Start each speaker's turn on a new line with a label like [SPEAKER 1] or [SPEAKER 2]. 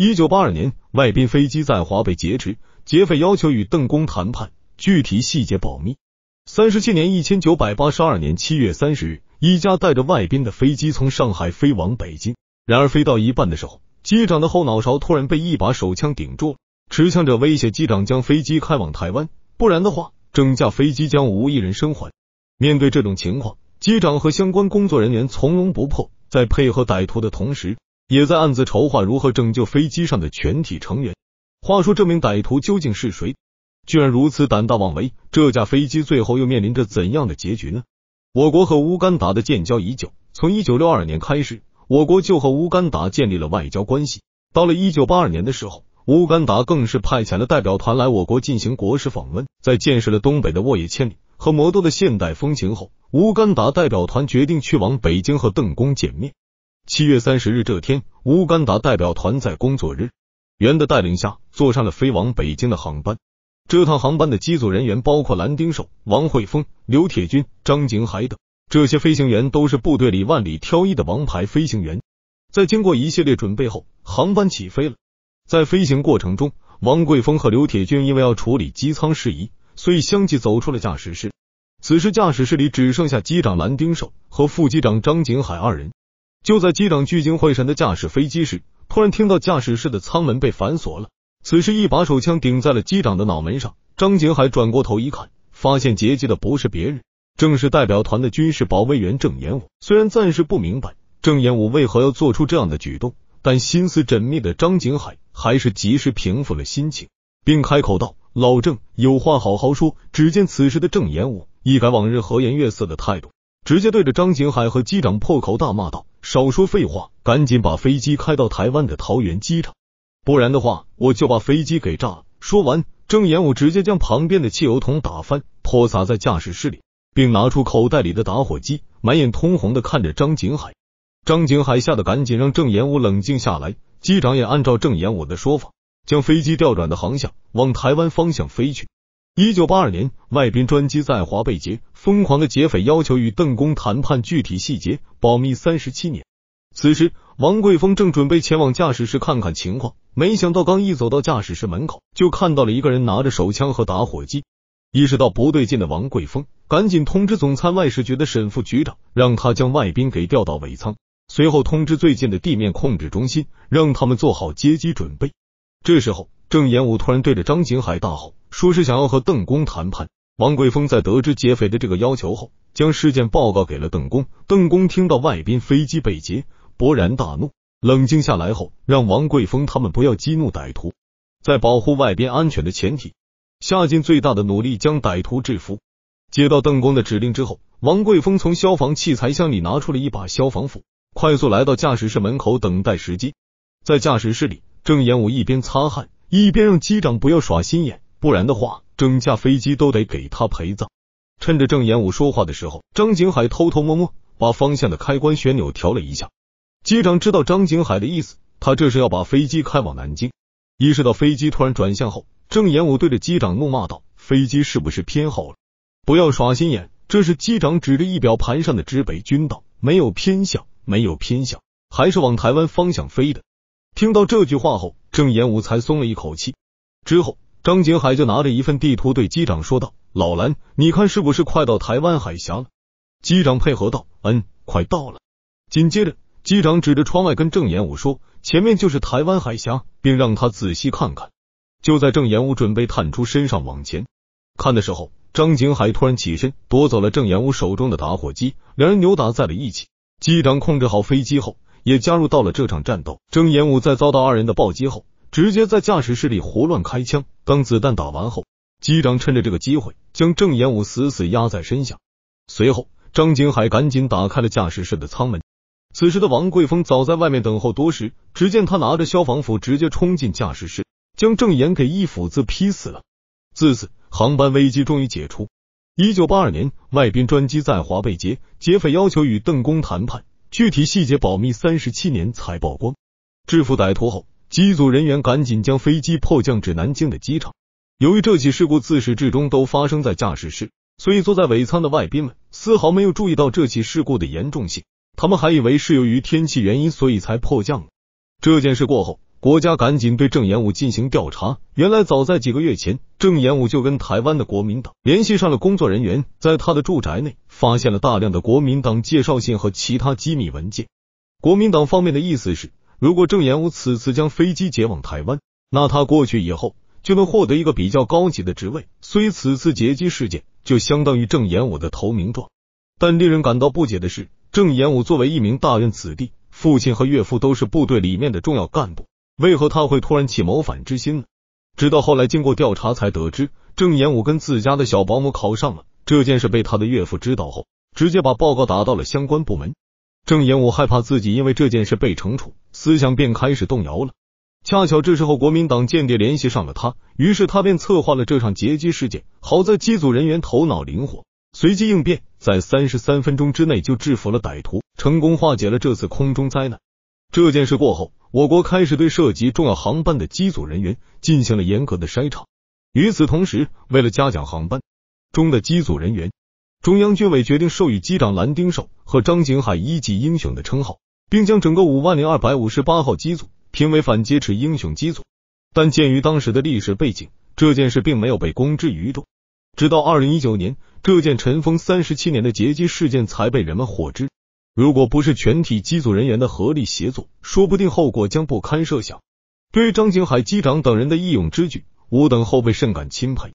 [SPEAKER 1] 1982年，外宾飞机在华北劫持，劫匪要求与邓公谈判，具体细节保密。37年1982年7月30日，一架带着外宾的飞机从上海飞往北京，然而飞到一半的时候，机长的后脑勺突然被一把手枪顶住了，持枪者威胁机长将飞机开往台湾，不然的话，整架飞机将无一人生还。面对这种情况，机长和相关工作人员从容不迫，在配合歹徒的同时，也在暗自筹划如何拯救飞机上的全体成员。话说这名歹徒究竟是谁？居然如此胆大妄为，这架飞机最后又面临着怎样的结局呢？我国和乌干达的建交已久，从1962年开始，我国就和乌干达建立了外交关系。到了1982年的时候，乌干达更是派遣了代表团来我国进行国事访问。在见识了东北的沃野千里和魔都的现代风情后，乌干达代表团决定去往北京和邓公见面。7月30日这天，乌干达代表团在工作日员的带领下坐上了飞往北京的航班。这趟航班的机组人员包括蓝丁寿、王惠峰、刘铁军、张景海等，这些飞行员都是部队里万里挑一的王牌飞行员。在经过一系列准备后，航班起飞了。在飞行过程中，王贵峰和刘铁军因为要处理机舱事宜，所以相继走出了驾驶室。此时驾驶室里只剩下机长蓝丁寿和副机长张景海二人。就在机长聚精会神的驾驶飞机时，突然听到驾驶室的舱门被反锁了。此时一把手枪顶在了机长的脑门上，张景海转过头一看，发现劫机的不是别人，正是代表团的军事保卫员郑延武。虽然暂时不明白郑延武为何要做出这样的举动，但心思缜密的张景海还是及时平复了心情，并开口道：老郑，有话好好说。只见此时的郑延武一改往日和颜悦色的态度，直接对着张景海和机长破口大骂道：少说废话，赶紧把飞机开到台湾的桃园机场，不然的话我就把飞机给炸了。说完，郑延武直接将旁边的汽油桶打翻，泼洒在驾驶室里，并拿出口袋里的打火机，满眼通红的看着张景海。张景海吓得赶紧让郑延武冷静下来，机长也按照郑延武的说法，将飞机调转的航向往台湾方向飞去。1982年，外宾专机在华被劫，疯狂的劫匪要求与邓公谈判具体细节，保密37年。此时，王贵峰正准备前往驾驶室看看情况，没想到刚一走到驾驶室门口，就看到了一个人拿着手枪和打火机。意识到不对劲的王贵峰赶紧通知总参外事局的沈副局长，让他将外宾给调到尾舱，随后通知最近的地面控制中心，让他们做好接机准备。这时候，郑延武突然对着张景海大吼，说是想要和邓公谈判。王贵峰在得知劫匪的这个要求后，将事件报告给了邓公。邓公听到外宾飞机被劫，勃然大怒，冷静下来后，让王贵峰他们不要激怒歹徒，在保护外宾安全的前提，下尽最大的努力将歹徒制服。接到邓公的指令之后，王贵峰从消防器材箱里拿出了一把消防斧，快速来到驾驶室门口等待时机。在驾驶室里，郑延武一边擦汗，一边让机长不要耍心眼，不然的话，整架飞机都得给他陪葬。趁着郑延武说话的时候，张景海偷偷摸摸把方向的开关旋钮调了一下。机长知道张景海的意思，他这是要把飞机开往南京。意识到飞机突然转向后，郑延武对着机长怒骂道：飞机是不是偏后了？不要耍心眼。这是机长指着仪表盘上的指北军道，没有偏向，没有偏向，还是往台湾方向飞的。听到这句话后，郑延武才松了一口气。之后，张景海就拿着一份地图对机长说道：老蓝，你看是不是快到台湾海峡了？机长配合道：快到了。紧接着，机长指着窗外跟郑延武说：前面就是台湾海峡，并让他仔细看看。就在郑延武准备探出身上往前看的时候，张景海突然起身夺走了郑延武手中的打火机，两人扭打在了一起。机长控制好飞机后，也加入到了这场战斗。郑延武在遭到二人的暴击后，直接在驾驶室里胡乱开枪。当子弹打完后，机长趁着这个机会将郑延武死死压在身下。随后，张景海赶紧打开了驾驶室的舱门。此时的王贵峰早在外面等候多时，只见他拿着消防斧直接冲进驾驶室，将郑延给一斧子劈死了。自此，航班危机终于解除。1982年，外宾专机在华被劫，劫匪要求与邓公谈判，具体细节保密37年才曝光。制服歹徒后，机组人员赶紧将飞机迫降至南京的机场。由于这起事故自始至终都发生在驾驶室，所以坐在尾舱的外宾们丝毫没有注意到这起事故的严重性，他们还以为是由于天气原因所以才迫降了。这件事过后，国家赶紧对郑延武进行调查。原来早在几个月前，郑延武就跟台湾的国民党联系上了工作人员，在他的住宅内发现了大量的国民党介绍信和其他机密文件。国民党方面的意思是，如果郑延武此次将飞机解往台湾，那他过去以后就能获得一个比较高级的职位，所以此次劫机事件就相当于郑延武的投名状。但令人感到不解的是，郑延武作为一名大院子弟，父亲和岳父都是部队里面的重要干部，为何他会突然起谋反之心呢？直到后来经过调查才得知，郑延武跟自家的小保姆考上了，这件事被他的岳父知道后，直接把报告打到了相关部门。郑延武害怕自己因为这件事被惩处，思想便开始动摇了。恰巧这时候国民党间谍联系上了他，于是他便策划了这场劫机事件。好在机组人员头脑灵活，随机应变，在33分钟之内就制服了歹徒，成功化解了这次空中灾难。这件事过后，我国开始对涉及重要航班的机组人员进行了严格的筛查。与此同时，为了嘉奖航班中的机组人员，中央军委决定授予机长蓝丁寿和张景海一级英雄的称号，并将整个50258号机组评为反劫持英雄机组。但鉴于当时的历史背景，这件事并没有被公之于众。直到2019年，这件尘封37年的劫机事件才被人们获知。如果不是全体机组人员的合力协作，说不定后果将不堪设想。对于张景海机长等人的义勇之举，我等后辈甚感钦佩。